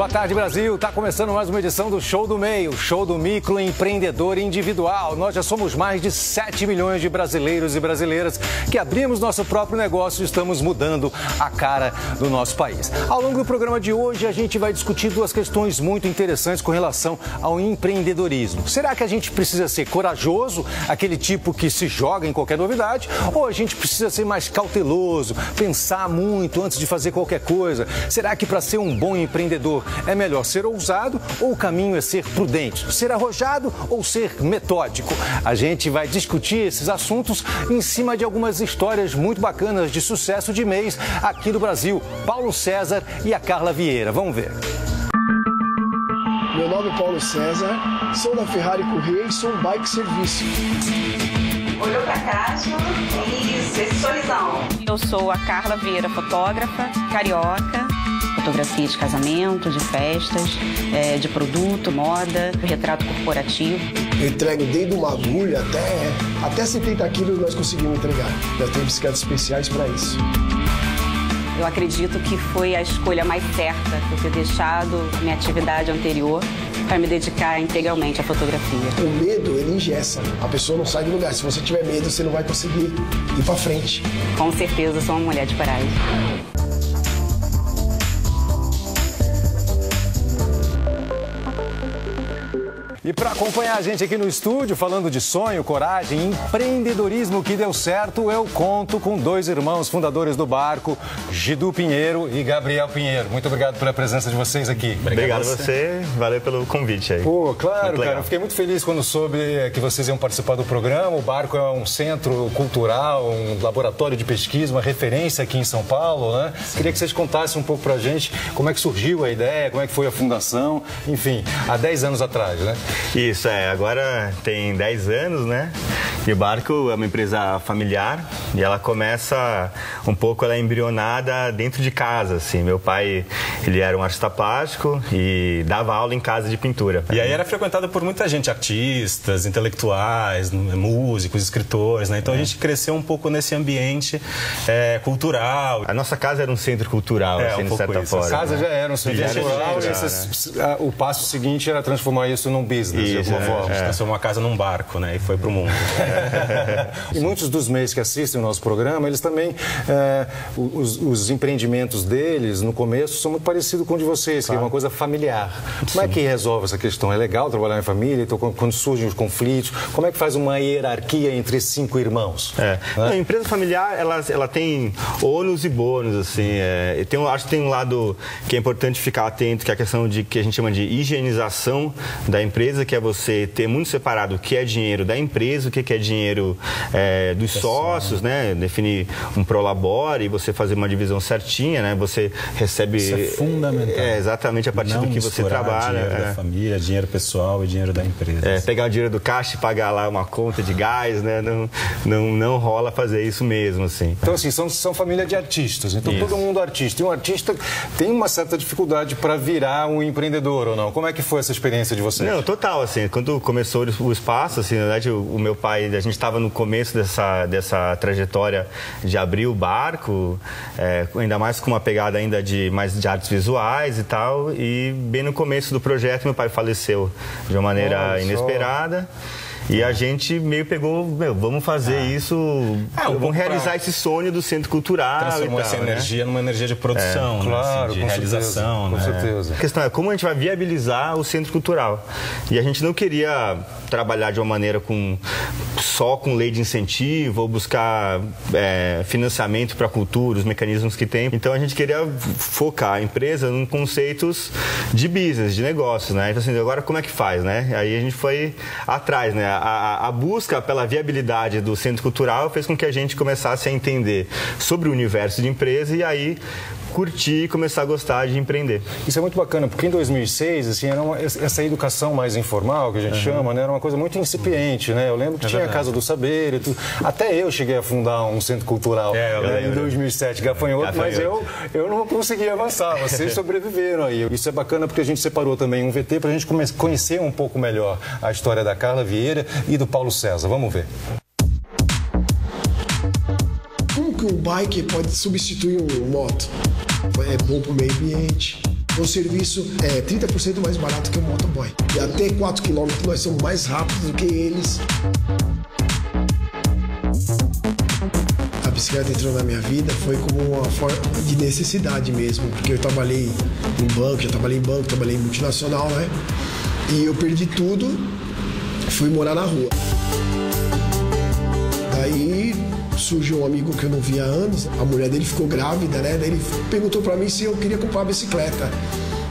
Boa tarde, Brasil. Está começando mais uma edição do Show do Meio, Show do Microempreendedor Individual. Nós já somos mais de 7 milhões de brasileiros e brasileiras que abrimos nosso próprio negócio e estamos mudando a cara do nosso país. Ao longo do programa de hoje, a gente vai discutir duas questões muito interessantes com relação ao empreendedorismo. Será que a gente precisa ser corajoso, aquele tipo que se joga em qualquer novidade, ou a gente precisa ser mais cauteloso, pensar muito antes de fazer qualquer coisa? Será que para ser um bom empreendedor é melhor ser ousado ou o caminho é ser prudente? Ser arrojado ou ser metódico? A gente vai discutir esses assuntos em cima de algumas histórias muito bacanas de sucesso de mês aqui no Brasil. Paulo César e a Carla Vieira. Vamos ver. Meu nome é Paulo César, sou da Ferrari Correia e sou um bike serviço. Olhou pra caixa, isso, esse sorrisão. Eu sou a Carla Vieira, fotógrafa, carioca. Fotografia de casamento, de festas, de produto, moda, retrato corporativo. Eu entrego desde uma agulha até 70 quilos nós conseguimos entregar. Nós temos bicicletas especiais para isso. Eu acredito que foi a escolha mais certa eu ter deixado a minha atividade anterior para me dedicar integralmente à fotografia. O medo, ele engessa. A pessoa não sai do lugar. Se você tiver medo, você não vai conseguir ir para frente. Com certeza, sou uma mulher de coragem. E para acompanhar a gente aqui no estúdio, falando de sonho, coragem, empreendedorismo que deu certo, eu conto com dois irmãos fundadores do Barco, Gidu Pinheiro e Gabriel Pinheiro. Muito obrigado pela presença de vocês aqui. Obrigado a você, valeu pelo convite aí. Pô, claro, cara, eu fiquei muito feliz quando soube que vocês iam participar do programa. O Barco é um centro cultural, um laboratório de pesquisa, uma referência aqui em São Paulo, né? Sim. Queria que vocês contassem um pouco pra gente como é que surgiu a ideia, como é que foi a fundação, enfim, há 10 anos atrás, né? Isso, agora tem 10 anos, né? E o Barco é uma empresa familiar e ela começa ela é embrionada dentro de casa, assim. Meu pai, ele era um artista plástico e dava aula em casa de pintura. E aí era frequentado por muita gente, artistas, intelectuais, músicos, escritores, né? Então a gente cresceu um pouco nesse ambiente cultural. A nossa casa era um centro cultural, assim, de certa forma. A casa já era um centro cultural e o passo seguinte era transformar isso num business. Isso, transformou a casa num barco, né? E foi pro mundo. E muitos dos meios que assistem o nosso programa, eles também, os empreendimentos deles, no começo, são muito parecidos com o de vocês, que é uma coisa familiar. Como é que resolve essa questão? É legal trabalhar em família? Então, quando surgem os conflitos, como é que faz uma hierarquia entre 5 irmãos? A empresa familiar, ela tem ônus e bônus, assim. Acho que tem um lado que é importante ficar atento, que é a questão que a gente chama de higienização da empresa, que é você ter muito separado o que é dinheiro da empresa, o que é dinheiro dos sócios, né? Definir um prolabore e você fazer uma divisão certinha, né? Você recebe... Isso é fundamental. Exatamente a partir do que você trabalha. Dinheiro da família, dinheiro pessoal e dinheiro da empresa. Pegar o dinheiro do caixa e pagar lá uma conta de gás, né? Não rola fazer isso mesmo, assim. Então, assim, são família de artistas. Então, todo mundo é artista. E um artista tem uma certa dificuldade para virar um empreendedor, ou não? Como é que foi essa experiência de vocês? Não, total, assim, quando começou o espaço, assim, na verdade, o meu pai, a gente estava no começo dessa trajetória de abrir o Barco, ainda mais com uma pegada ainda mais de artes visuais e tal, e bem no começo do projeto meu pai faleceu de uma maneira inesperada. E a gente meio pegou, vamos fazer isso, vamos realizar esse sonho do centro cultural. Transformou essa energia numa energia de produção, claro, de realização. Com certeza. A questão é como a gente vai viabilizar o centro cultural. E a gente não queria trabalhar de uma maneira só com lei de incentivo ou buscar financiamento para a cultura, os mecanismos que tem. Então a gente queria focar a empresa em conceitos de business, de negócios, né? Então, assim, agora como é que faz, né? Aí a gente foi atrás, né? A busca pela viabilidade do centro cultural fez com que a gente começasse a entender sobre o universo de empresa e aí curtir e começar a gostar de empreender. Isso é muito bacana, porque em 2006, assim, era essa educação mais informal, que a gente chama, né? Era uma coisa muito incipiente, né? Eu lembro que tinha a Casa do Saber e tudo. Até eu cheguei a fundar um centro cultural em 2007, Gafanhoto, mas eu não consegui avançar. Vocês sobreviveram aí. Isso é bacana porque a gente separou também um VT para a gente conhecer um pouco melhor a história da Carla Vieira e do Paulo César. Vamos ver. Como que um bike pode substituir uma moto? É bom para o meio ambiente, O serviço é 30% mais barato que o motoboy. E até 4 km nós somos mais rápidos do que eles. A bicicleta entrou na minha vida foi como uma forma de necessidade mesmo, porque eu trabalhei em banco, trabalhei em multinacional, né? E eu perdi tudo, fui morar na rua. Daí surgiu um amigo que eu não via há anos, a mulher dele ficou grávida, né? Daí ele perguntou pra mim se eu queria comprar uma bicicleta.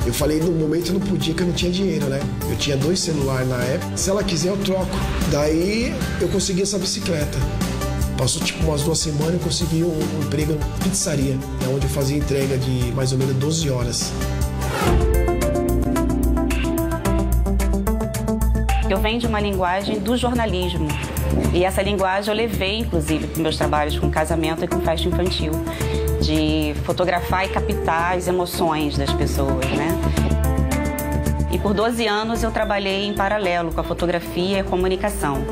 Eu falei, no momento eu não podia, que eu não tinha dinheiro, né? Eu tinha 2 celulares na época, se ela quiser eu troco. Daí eu consegui essa bicicleta. Passou tipo umas 2 semanas, eu consegui um emprego na pizzaria, onde eu fazia entrega de mais ou menos 12 horas. Eu venho de uma linguagem do jornalismo. E essa linguagem eu levei, inclusive, para meus trabalhos com casamento e com festa infantil. De fotografar e captar as emoções das pessoas, né? E por 12 anos eu trabalhei em paralelo com a fotografia e a comunicação,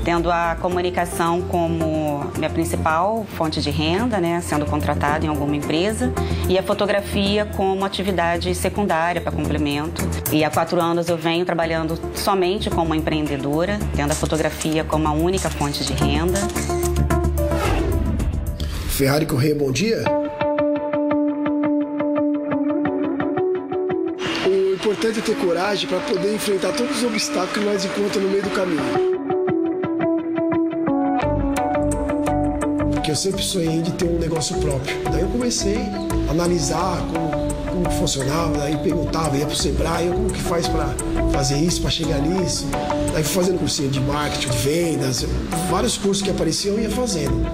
tendo a comunicação como minha principal fonte de renda, né, sendo contratada em alguma empresa, e a fotografia como atividade secundária para complemento. E há 4 anos eu venho trabalhando somente como empreendedora, tendo a fotografia como a única fonte de renda. Ferrari Correia, bom dia. O importante é ter coragem para poder enfrentar todos os obstáculos que nós encontramos no meio do caminho. Eu sempre sonhei de ter um negócio próprio. Daí eu comecei a analisar como funcionava, daí perguntava, ia pro Sebrae, como que faz para fazer isso, para chegar nisso. Daí fui fazendo cursinho de marketing, de vendas, vários cursos que apareciam eu ia fazendo.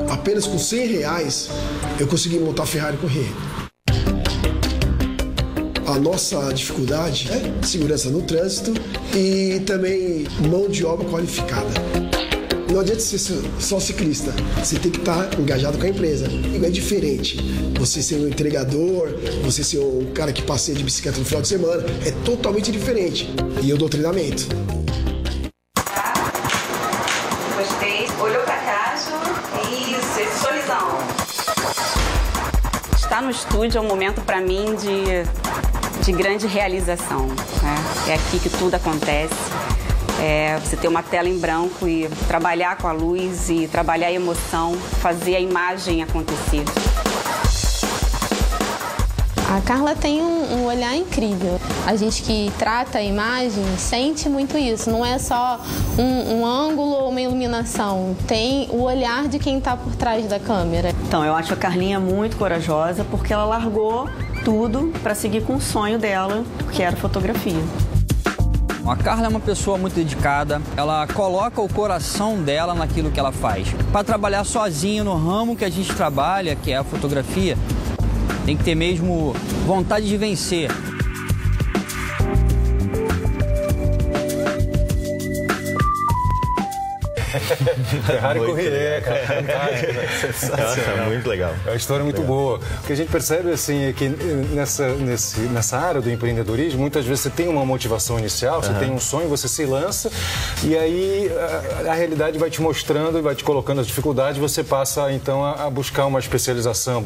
Apenas com R$100 eu consegui montar a Ferrari Correia. A nossa dificuldade é segurança no trânsito e também mão de obra qualificada. Não adianta ser só ciclista, você tem que estar engajado com a empresa. É diferente você ser um entregador, você ser um cara que passeia de bicicleta no final de semana, é totalmente diferente. E eu dou treinamento. Gostei, olhou pra caixa, isso, esse sorrisão. Estar no estúdio é um momento para mim de grande realização, né? É aqui que tudo acontece. Você ter uma tela em branco e trabalhar com a luz e trabalhar a emoção, fazer a imagem acontecer. A Carla tem um olhar incrível. A gente que trata a imagem sente muito isso. Não é só um ângulo ou uma iluminação. Tem o olhar de quem está por trás da câmera. Então, eu acho a Carlinha muito corajosa porque ela largou tudo para seguir com o sonho dela, que era fotografia. A Carla é uma pessoa muito dedicada, ela coloca o coração dela naquilo que ela faz. Para trabalhar sozinha no ramo que a gente trabalha, que é a fotografia, tem que ter mesmo vontade de vencer. Ferrari Correia, cara, fantástico, né? Sensacional. Nossa, muito legal. É uma história muito boa. O que a gente percebe, assim, é que nessa área do empreendedorismo, muitas vezes você tem uma motivação inicial, você tem um sonho, você se lança, e aí a realidade vai te mostrando e vai te colocando as dificuldades, você passa, então, a buscar uma especialização,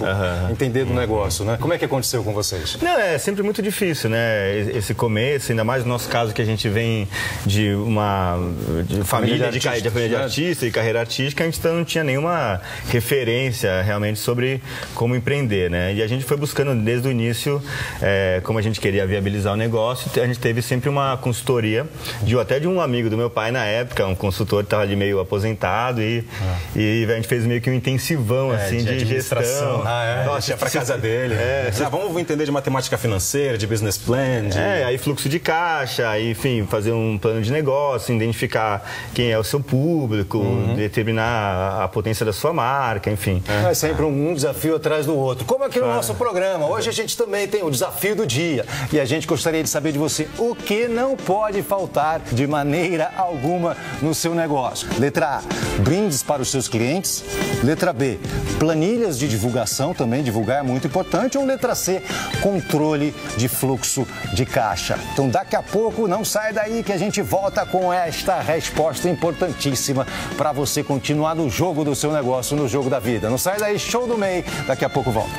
entender do negócio, né? Como é que aconteceu com vocês? Não, é sempre muito difícil, né? Esse começo, ainda mais no nosso caso, que a gente vem de uma família de artista e carreira artística, a gente não tinha nenhuma referência realmente sobre como empreender, né? E a gente foi buscando desde o início, como a gente queria viabilizar o negócio, a gente teve sempre uma consultoria até de um amigo do meu pai na época, um consultor que estava ali meio aposentado e a gente fez meio que um intensivão assim de gestão. Nossa, ia pra casa dele. Vamos entender de matemática financeira, de business plan. Aí fluxo de caixa, aí, enfim, fazer um plano de negócio, identificar quem é o seu público, determinar a potência da sua marca, enfim. É sempre um desafio atrás do outro. Como aqui no nosso programa, hoje a gente também tem o desafio do dia. E a gente gostaria de saber de você o que não pode faltar de maneira alguma no seu negócio. Letra A, brindes para os seus clientes. Letra B, planilhas de divulgação também, divulgar é muito importante. Ou letra C, controle de fluxo de caixa. Então daqui a pouco, não sai daí que a gente volta com esta resposta importantíssima para você continuar no jogo do seu negócio, no jogo da vida. Não sai daí, Show do MEI, daqui a pouco volta.